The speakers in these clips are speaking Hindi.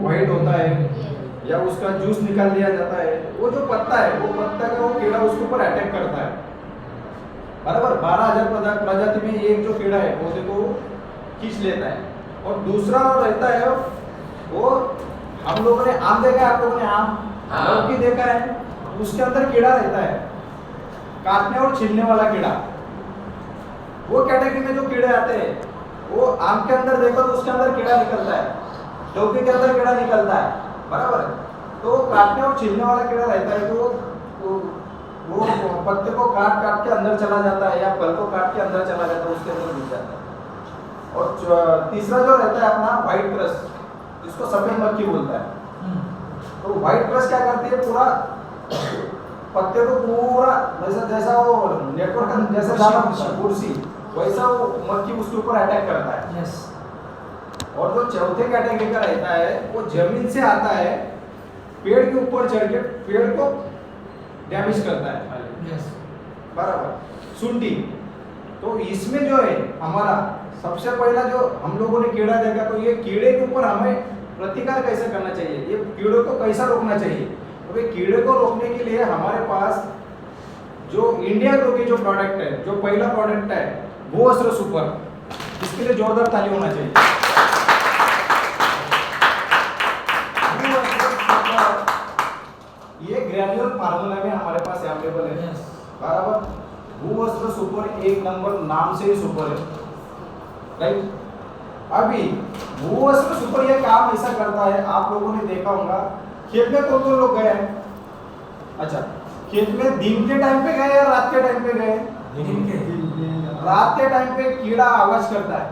व्हाइट होता है या उसका जूस निकाल लिया जाता है, वो जो पत्ता है वो पत्ता का वो कीड़ा उसके ऊपर अटैक करता है। बराबर 12,000 प्रजाति में एक जो कीड़ा है पौधे को खींच लेता है। और दूसरा रहता है वो, हम लोगों ने आम देखा है, आप लोगों ने आम लौकी देखा है, उसके अंदर कीड़ा रहता है काटने और छीलने वाला कीड़ा। वो कैटेगरी में जो कीड़े आते हैं वो आम के अंदर देखो तो उसके अंदर कीड़ा निकलता है, लौकी के अंदर कीड़ा निकलता है, बराबर। तो काटने और छीलने वाला कीड़ा रहता है तो वो पत्ते को काट काट के अंदर चला जाता है या फल को काट के अंदर चला जाता है, उसके अंदर घुस जाता है। और तीसरा जो रहता है अपना व्हाइट क्रस्ट, जिसको सफेद मक्खी बोलता है। तो व्हाइट क्रस्ट क्या करती है, पूरा पत्ते को पूरा जैसा वो नेटवर्क जैसा दाना कुर्सी वैसा वो मक्खी उसके ऊपर अटैक करता है। यस। और जो चौथे कैटेगरी का रहता है वो जमीन से आता है, पेड़ के ऊपर चढ़ के पेड़ को डैमेज करता है। यस। बराबर सुंडी। तो इसमें जो है हमारा सबसे पहला जो हम लोगों ने कीड़ा देखा, तो ये कीड़े के ऊपर हमें प्रतिकार कैसे करना चाहिए, ये कीड़े को कैसा रोकना चाहिए। तो ये कीड़े को रोकने के लिए हमारे पास जो इंडिया ग्रो की जो प्रोडक्ट है, जो पहला प्रोडक्ट है भूअस्त्र सुपर, इसके लिए जोरदार ताली होना चाहिए। ये ग्रेन्युलर फार्मूला में हमारे पास अवेलेबल है। बराबर भूअस्त्र सुपर एक नंबर नाम से ही सुपर है, राइट। अभी भूअस्त्र सुपर ये काम ऐसा करता है, आप लोगों ने देखा होगा खेत में कौन कौन लोग गए हैं। अच्छा, खेत में दिन के टाइम पे गए या रात के टाइम पे गए। दिन के। रात के टाइम पे कीड़ा आवाज करता है,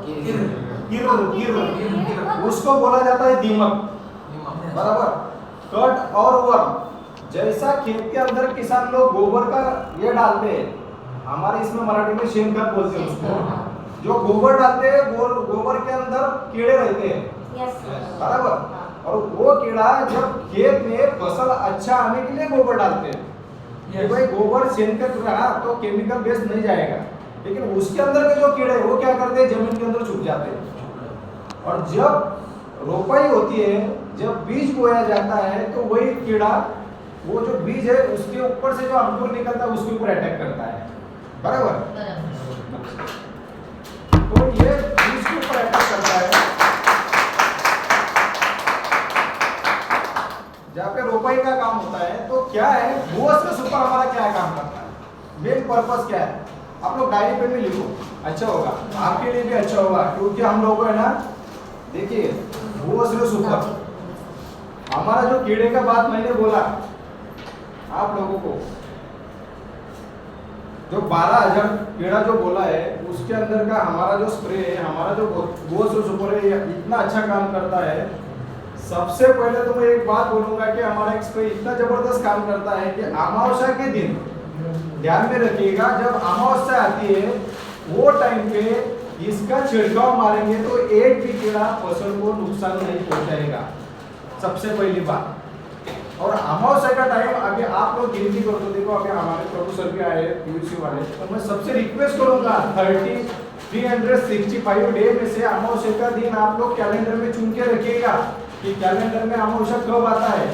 किर, उसको बोला जाता है दीमक। बराबर कट और वर्म, जैसा खेत के अंदर किसान लोग गोबर का ये डालते हैं, हमारे इसमें मराठी में शेणखत बोलते हैं उसको, जो गोबर डालते हैं गोबर के अंदर कीड़े रहते हैं। बराबर। और वो कीड़ा जब खेत में फसल अच्छा आने के लिए गोबर डालते हैं कि भाई गोबर शेणखत रहा तो केमिकल बेस्ड नहीं जाएगा, लेकिन उसके अंदर के जो कीड़े वो क्या करते हैं, जमीन के अंदर छुप जाते हैं। और जब रोपाई होती है, जब बीज बोया जाता है, तो वही कीड़ा वो जो बीज है उसके ऊपर से जो अंकुर निकलता है उसके ऊपर अटैक करता है। बराबर। तो ये बीज के ऊपर अटैक करता है, जहाँ पे रोपाई का काम होता है। तो क्या है भूअस्त्र सुपर हमारा क्या काम करता है, मेन पर्पस क्या है, आप लोग डायरी पे भी लिखो, अच्छा होगा आपके लिए भी अच्छा होगा, क्योंकि हम लोग है ना, देखिए भूअस्त्र सुपर हमारा जो कीड़े का बात मैंने बोला आप लोगों को, जो 12,000 कीड़ा जो बोला है उसके अंदर का हमारा जो स्प्रे है, हमारा जो भूअस्त्र सुपर है, इतना अच्छा काम करता है। सबसे पहले तो मैं एक बात बोलूंगा कि हमारा एक स्प्रे इतना जबरदस्त काम करता है कि अमावस्या के दिन ध्यान में रखिएगा, जब अमावस्या आती है वो टाइम पे इसका छिड़काव मारेंगे तो एक भी कीड़ा फसल को नुकसान नहीं पहुंचाएगा, सबसे पहली बात। और अमावस्या का टाइम अभी आप लोग गिनती कर दो, देखो अभी हमारे प्रभु सर भी आए पीयूसी वाले, तो मैं सबसे रिक्वेस्ट करूंगा 365 डे में से अमावस्या का दिन आप लोग कैलेंडर में चुन के रखिएगा कि कैलेंडर में अमावस्या कब आता है।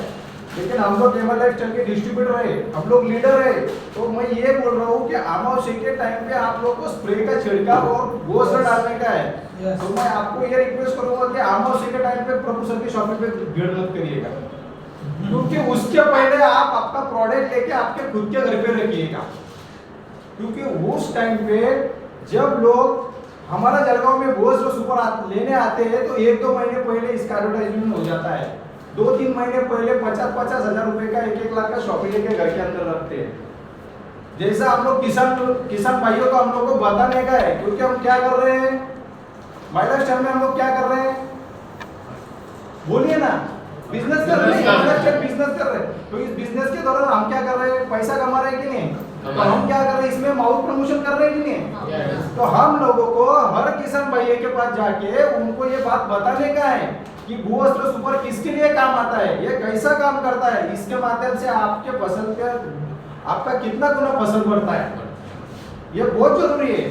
लेकिन हम लोग केवल लाइफ चल के डिस्ट्रीब्यूटर है, हम लोग लीडर है, तो मैं ये बोल रहा हूँ कि अमावस्या के टाइम पे आप लोग को स्प्रे का छिड़काव और भूअस्त्र डालने का है। तो मैं आपको ये रिक्वेस्ट करूंगा कि अमावस्या के टाइम पे प्रभु सर की शॉपिंग पे भीड़ मत करिएगा, क्योंकि उसके पहले आप आपका प्रोडक्ट लेके आपके खुद के घर पे रखिएगा। क्योंकि उस टाइम पे जब लोग हमारा जलगांव में भूअस्त्र सुपर लेने आते हैं तो 1-2 महीने पहले इसका एडवर्टाइजमेंट हो जाता है, 2-3 महीने पहले 50-50 हजार रुपए का 1-1 लाख का शॉपिंग लेके घर के अंदर रखते हैं। जैसा हम लोग किसान भाइयों को हम लोग को बताने का है, क्योंकि हम क्या कर रहे हैं महिला स्टैंड में, हम लोग क्या कर रहे हैं बोलिए ना, बिजनेस कर रहे हैं, बिजनेस कर रहे हैं। तो इस बिजनेस के दौरान हम क्या कर रहे हैं, पैसा कमा रहे हैं कि नहीं, तो हम क्या कर रहे हैं इसमें माउथ प्रमोशन कर रहे हैं कि नहीं। तो हम लोगों को हर किसान भाई के पास जाके उनको ये बात बताने का है कि भूअस्त्र सुपर किसके लिए काम आता है, ये कैसा काम करता है, इसके माध्यम से आपके फसल के आपका कितना गुना फसल बढ़ता है, ये बहुत जरूरी है।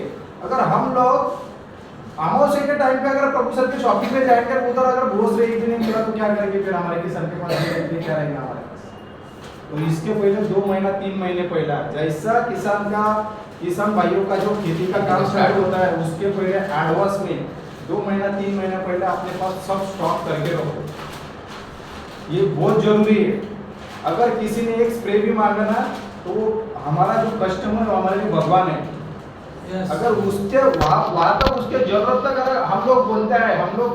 अगर हम लोग अमावस्या के टाइम पे अगर प्रभु सर के शॉपिंग पे जाएंगे उधर अगर घोष रही भी नहीं मिला तो क्या करेंगे फिर हमारे किसान के पास क्या रहेगा हमारे पास। तो इसके पहले 2 महीना 3 महीने पहले जैसा किसान भाइयों का जो खेती का काम स्टार्ट होता है उसके पहले एडवांस में 2 महीना 3 महीने पहले अपने पास सब स्टॉक करके रखो, ये बहुत जरूरी है। अगर किसी ने एक स्प्रे भी मांगा ना तो हमारा जो कस्टमर हमारे लिए भगवान है। अगर उसके वहाँ तक उसके जरूरत तक अगर हम लोग बोलते हैं, हम लोग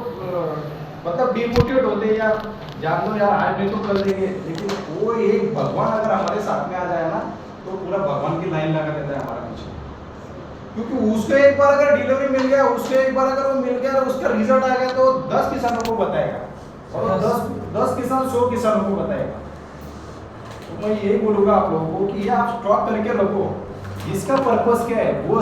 मतलब डिमोटिवेट होते हैं यार, जान दो यार आज नहीं तो कर देंगे, लेकिन वो एक भगवान अगर हमारे साथ में आ जाए ना तो पूरा भगवान की लाइन लगा देता है हमारा पीछे। क्योंकि उसको एक बार अगर डिलीवरी मिल गया, उसको एक बार अगर वो मिल गया और उसका रिजल्ट आ गया तो 10 किसानों को बताएगा और 10 किसान 100 किसानों को बताएगा। तो मैं यही बोलूंगा आप लोगों को कि ये आप स्टॉक करके रखो। इसका पर्पस क्या है वो